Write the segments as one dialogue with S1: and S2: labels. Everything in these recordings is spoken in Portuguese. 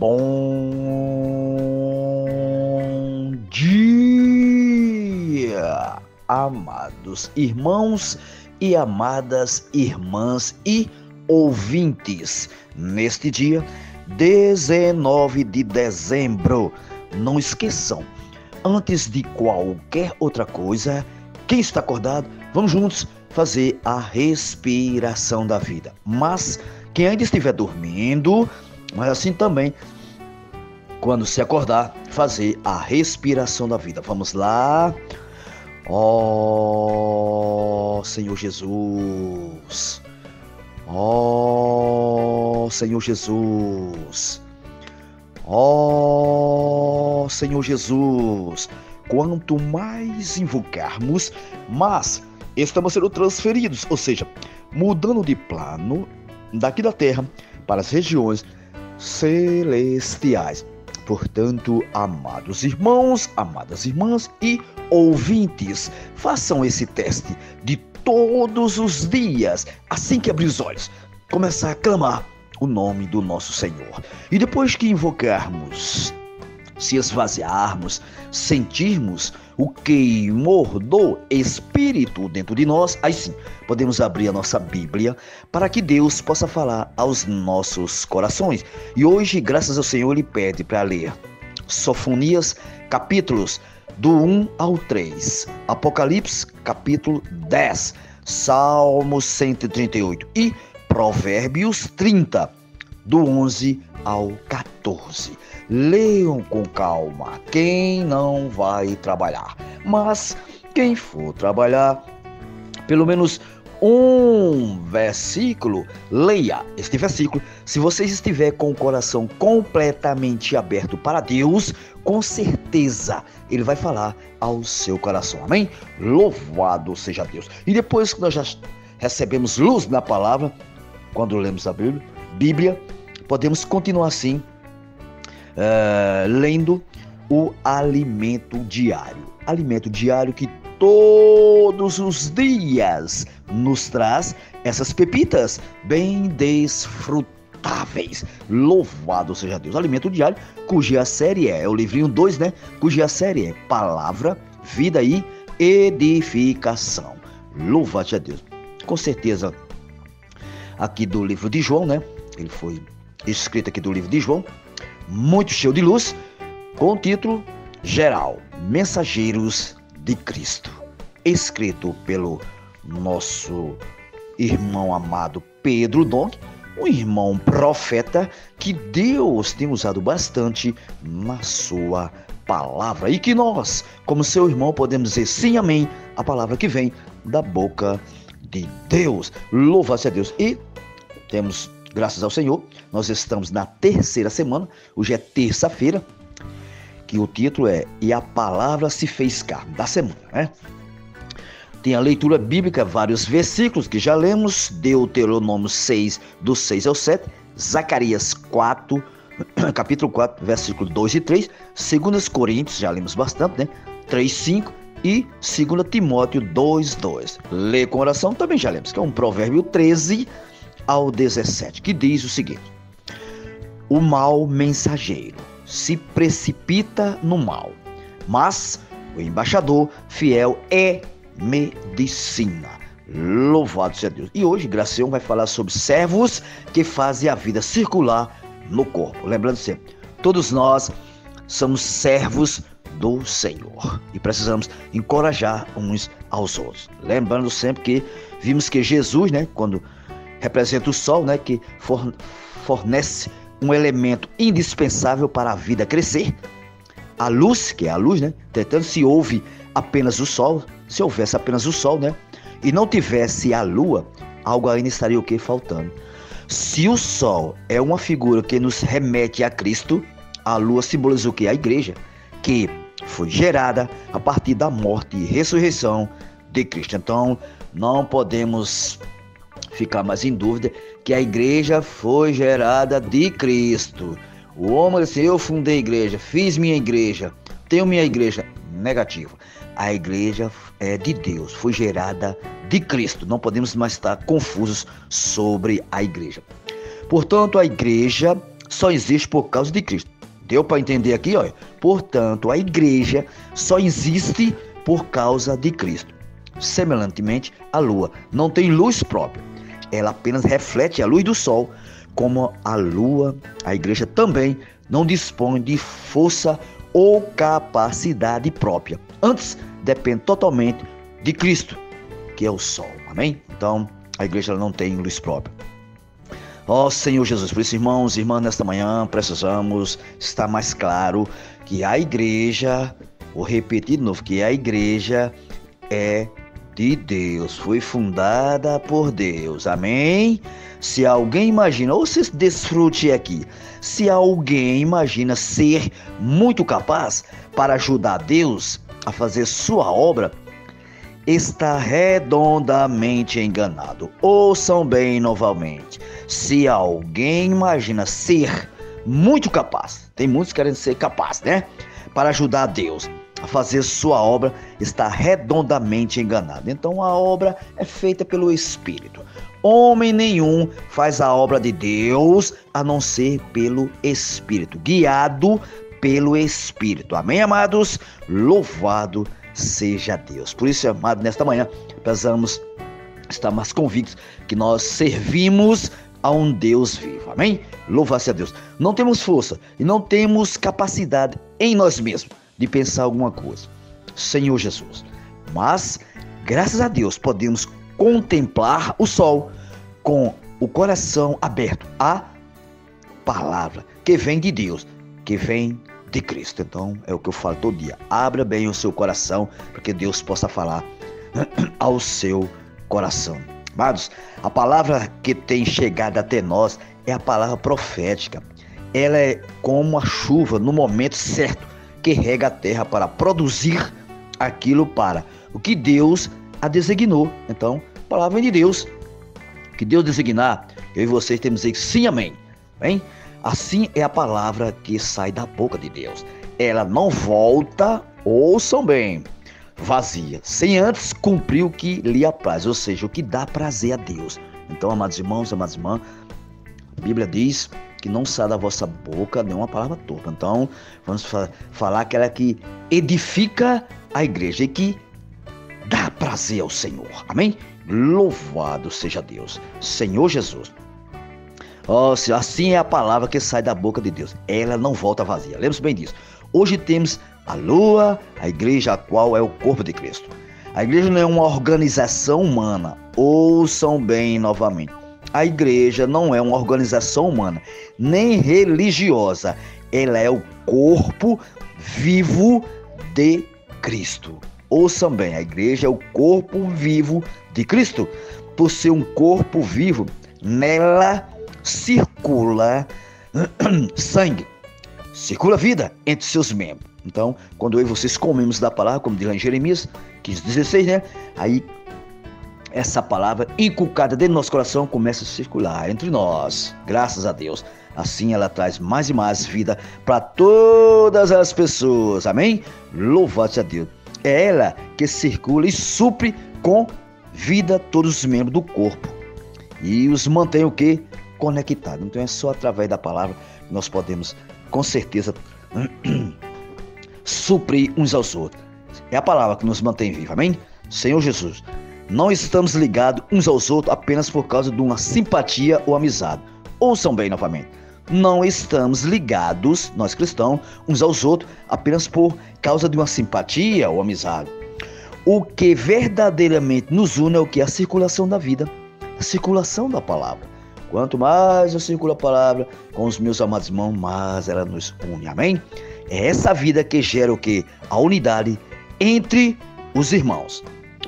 S1: Bom dia, amados irmãos e amadas irmãs e ouvintes. Neste dia 19 de dezembro, não esqueçam, antes de qualquer outra coisa, quem está acordado, vamos juntos fazer a respiração da vida. Mas quem ainda estiver dormindo, mas assim também, quando se acordar, fazer a respiração da vida. Vamos lá. Ó Senhor Jesus. Ó Senhor Jesus. Ó Senhor Jesus. Quanto mais invocarmos, mais estamos sendo transferidos, ou seja, mudando de plano daqui da terra para as regiões celestiais. Portanto, amados irmãos, amadas irmãs e ouvintes, façam esse teste de todos os dias, assim que abrir os olhos, começar a clamar o nome do nosso Senhor. E depois que invocarmos, se esvaziarmos, sentirmos o queimor do Espírito dentro de nós, aí sim, podemos abrir a nossa Bíblia para que Deus possa falar aos nossos corações. E hoje, graças ao Senhor, Ele pede para ler Sofonias, capítulos do 1 ao 3, Apocalipse, capítulo 10, Salmos 138 e Provérbios 30, do 11 ao 14. Leiam com calma quem não vai trabalhar, mas quem for trabalhar, pelo menos um versículo, leia este versículo. Se você estiver com o coração completamente aberto para Deus, com certeza Ele vai falar ao seu coração, amém? Louvado seja Deus. E depois que nós já recebemos luz na palavra, quando lemos a Bíblia, podemos continuar assim, lendo o alimento diário. Alimento diário que todos os dias nos traz essas pepitas bem desfrutáveis. Louvado seja Deus. Alimento diário, cuja série é o livrinho 2, né? Cuja série é Palavra, Vida e Edificação. Louvado seja Deus. Com certeza, aqui do livro de João, né? Ele foi escrito aqui do livro de João, muito cheio de luz, com o título geral, Mensageiros de Cristo, escrito pelo nosso irmão amado Pedro Dong, um irmão profeta que Deus tem usado bastante na sua palavra, e que nós, como seu irmão, podemos dizer sim, amém, a palavra que vem da boca de Deus. Louvado seja Deus. E temos, graças ao Senhor, nós estamos na terceira semana, hoje é terça-feira, que o título é E a Palavra se fez carne, da semana, né? Tem a leitura bíblica, vários versículos que já lemos, Deuteronômio 6, do 6 ao 7, Zacarias 4, capítulo 4, versículo 2 e 3, 2 Coríntios, já lemos bastante, né? 3, 5 e 2 Timóteo 2, 2. Ler com oração também já lemos, que é um provérbio 13 ao 17, que diz o seguinte: o mau mensageiro se precipita no mal, mas o embaixador fiel é medicina. Louvado seja Deus. E hoje Gracião vai falar sobre servos que fazem a vida circular no corpo. Lembrando sempre, todos nós somos servos do Senhor e precisamos encorajar uns aos outros. Lembrando sempre que vimos que Jesus, né, quando representa o sol, né, que fornece um elemento indispensável para a vida crescer. A luz, que é a luz, né? Entretanto, se houve apenas o sol, se houvesse apenas o sol, né? E não tivesse a lua, algo ainda estaria o quê? Faltando. Se o sol é uma figura que nos remete a Cristo, a lua simboliza o quê? A igreja, que foi gerada a partir da morte e ressurreição de Cristo. Então, não podemos ficar mais em dúvida que a igreja foi gerada de Cristo. O homem disse: eu fundei a igreja, fiz minha igreja, tenho minha igreja. Negativo. A igreja é de Deus, foi gerada de Cristo. Não podemos mais estar confusos sobre a igreja. Portanto, a igreja só existe por causa de Cristo. Deu para entender aqui, olha? Portanto, a igreja só existe por causa de Cristo. Semelhantemente, a lua não tem luz própria. Ela apenas reflete a luz do sol. Como a lua, a igreja também não dispõe de força ou capacidade própria. Antes, depende totalmente de Cristo, que é o sol. Amém? Então, a igreja não tem luz própria. Ó Senhor Jesus, por isso, irmãos e irmãs, nesta manhã precisamos estar mais claro que a igreja, vou repetir de novo, que a igreja é de Deus, foi fundada por Deus, amém? Se alguém imagina, ou se desfrute aqui, se alguém imagina ser muito capaz para ajudar Deus a fazer sua obra, está redondamente enganado. Ouçam bem novamente. Se alguém imagina ser muito capaz, tem muitos querendo ser capaz, né? Para ajudar Deus a fazer sua obra, está redondamente enganado. Então a obra é feita pelo Espírito. Homem nenhum faz a obra de Deus a não ser pelo Espírito, guiado pelo Espírito. Amém, amados? Louvado seja Deus. Por isso, amado, nesta manhã, precisamos estar mais convictos que nós servimos a um Deus vivo. Amém? Louvado seja Deus. Não temos força e não temos capacidade em nós mesmos de pensar alguma coisa. Senhor Jesus. Mas, graças a Deus, podemos contemplar o sol com o coração aberto à palavra que vem de Deus, que vem de Cristo. Então é o que eu falo todo dia: abra bem o seu coração para que Deus possa falar ao seu coração. Amados, a palavra que tem chegado até nós é a palavra profética. Ela é como a chuva no momento certo que rega a terra para produzir aquilo para o que Deus a designou. Então, a palavra vem de Deus. O que Deus designar, eu e vocês temos que dizer sim, amém. Bem? Assim é a palavra que sai da boca de Deus. Ela não volta, ouçam bem, vazia, sem antes cumprir o que lhe apraz, ou seja, o que dá prazer a Deus. Então, amados irmãos, amadas irmãs, a Bíblia diz que não sai da vossa boca nenhuma palavra torta. Então, vamos falar aquela que edifica a igreja e que dá prazer ao Senhor. Amém? Louvado seja Deus. Senhor Jesus. Oh, assim é a palavra que sai da boca de Deus. Ela não volta vazia. Lembre-se bem disso. Hoje temos a lua, a igreja, a qual é o corpo de Cristo. A igreja não é uma organização humana. Ouçam bem novamente. A igreja não é uma organização humana, nem religiosa. Ela é o corpo vivo de Cristo. Ouçam bem, a igreja é o corpo vivo de Cristo. Por ser um corpo vivo, nela circula sangue, circula vida entre seus membros. Então, quando eu e vocês comemos da palavra, como diz lá em Jeremias 15:16, né? Aí essa palavra inculcada dentro do nosso coração começa a circular entre nós, graças a Deus. Assim ela traz mais e mais vida para todas as pessoas, amém? Louvado seja Deus. É ela que circula e supre com vida todos os membros do corpo e os mantém o quê? Conectados. Então é só através da palavra que nós podemos, com certeza, suprir uns aos outros. É a palavra que nos mantém vivos, amém? Senhor Jesus, não estamos ligados uns aos outros apenas por causa de uma simpatia ou amizade. Ouçam bem novamente. Não estamos ligados, nós cristãos, uns aos outros apenas por causa de uma simpatia ou amizade. O que verdadeiramente nos une é o que? A circulação da vida, a circulação da palavra. Quanto mais eu circulo a palavra com os meus amados irmãos, mais ela nos une, amém? É essa vida que gera o que? A unidade entre os irmãos.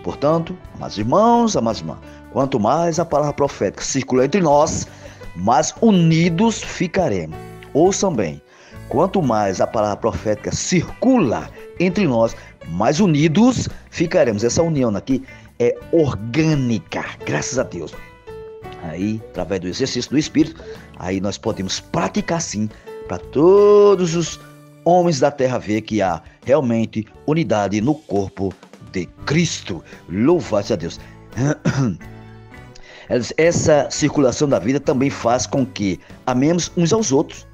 S1: Portanto, amados irmãos, amadas irmãs, quanto mais a palavra profética circula entre nós, mais unidos ficaremos. Ouçam bem, quanto mais a palavra profética circula entre nós, mais unidos ficaremos. Essa união aqui é orgânica, graças a Deus. Aí, através do exercício do Espírito, aí nós podemos praticar sim, para todos os homens da terra ver que há realmente unidade no corpo de Cristo. Louvado seja Deus. Essa circulação da vida também faz com que amemos uns aos outros.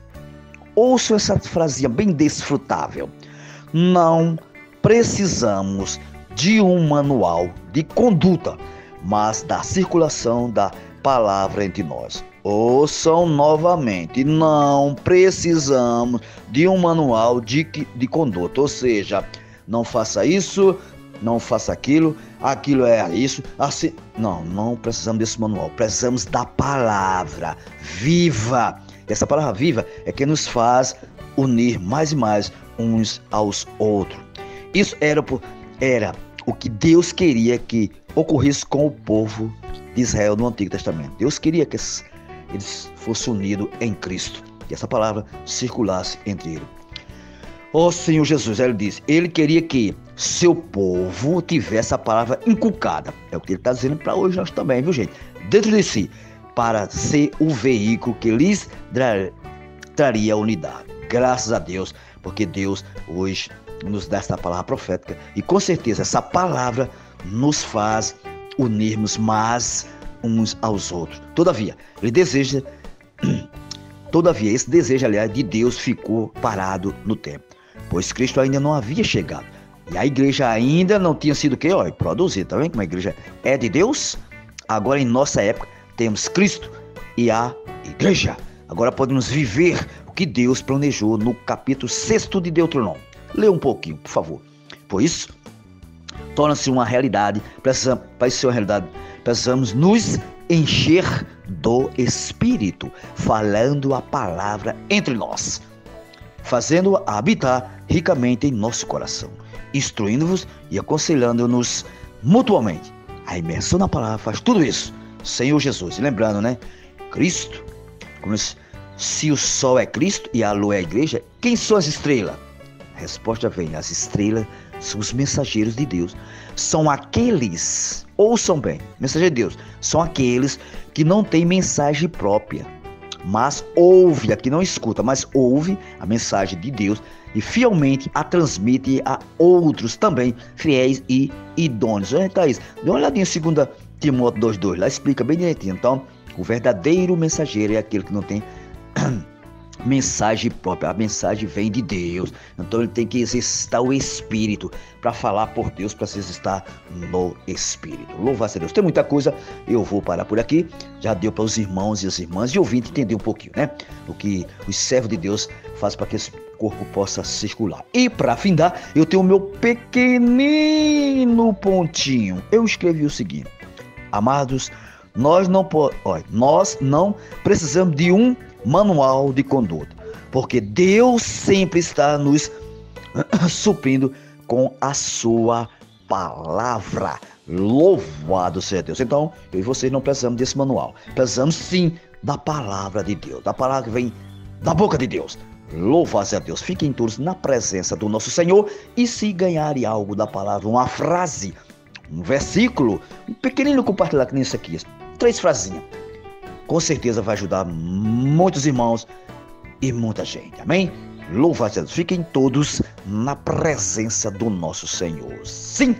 S1: ouçam essa frasinha bem desfrutável. Não precisamos de um manual de conduta, mas da circulação da palavra entre nós. Ouçam novamente, não precisamos de um manual de conduta, ou seja, não faça isso, não faça aquilo, aquilo é isso, assim. Não precisamos desse manual, precisamos da palavra viva. Essa palavra viva é que nos faz unir mais e mais uns aos outros. Isso era o que Deus queria que ocorresse com o povo de Israel no Antigo Testamento. Deus queria que eles fossem unidos em Cristo, que essa palavra circulasse entre eles. Ó Senhor Jesus, ele disse, ele queria que seu povo tivesse a palavra inculcada. É o que ele está dizendo para hoje nós também, viu gente? Dentro de si, para ser o veículo que lhes traria unidade. Graças a Deus, porque Deus hoje nos dá essa palavra profética e com certeza essa palavra nos faz unirmos mais uns aos outros. Todavia, esse desejo, aliás, de Deus ficou parado no tempo, pois Cristo ainda não havia chegado. E a igreja ainda não tinha sido o quê? Produzida. Tá vendo como a igreja é de Deus? Agora, em nossa época, temos Cristo e a igreja. Agora podemos viver o que Deus planejou no capítulo 6 de Deuteronômio. Lê um pouquinho, por favor. Por isso, torna-se uma realidade. Para ser uma realidade, precisamos nos encher do Espírito, falando a palavra entre nós, fazendo-a habitar ricamente em nosso coração, instruindo-vos e aconselhando-nos mutuamente. A imersão na palavra faz tudo isso. Senhor Jesus, e lembrando, né? Cristo, se o sol é Cristo e a lua é a igreja, quem são as estrelas? A resposta vem, as estrelas são os mensageiros de Deus. São aqueles, ouçam bem, mensageiro de Deus, são aqueles que não têm mensagem própria, mas ouve, aqui não escuta, mas ouve a mensagem de Deus e fielmente a transmite a outros também, fiéis e idôneos. Tá isso. Dê uma olhadinha em 2 Timóteo 2,2, lá explica bem direitinho. Então, o verdadeiro mensageiro é aquele que não tem mensagem própria, a mensagem vem de Deus, então ele tem que exercitar o Espírito para falar por Deus, para se exercitar no Espírito. Louvado seja Deus. Tem muita coisa, eu vou parar por aqui, já deu para os irmãos e as irmãs e ouvintes entender um pouquinho, né? O que os servos de Deus fazem para que esse corpo possa circular. E para findar, eu tenho o meu pequenino pontinho. Eu escrevi o seguinte: amados, nós não precisamos de um manual de conduta, porque Deus sempre está nos suprindo com a sua palavra. Louvado seja Deus. Então, eu e vocês não precisamos desse manual, precisamos sim da palavra de Deus, da palavra que vem da boca de Deus. Louvado seja Deus. Fiquem todos na presença do nosso Senhor, e se ganharem algo da palavra, uma frase, um versículo, um pequenino compartilhar que nem isso aqui, 3 frasinhas, com certeza vai ajudar muitos irmãos e muita gente. Amém? Louvado seja Deus. Fiquem todos na presença do nosso Senhor. Sim.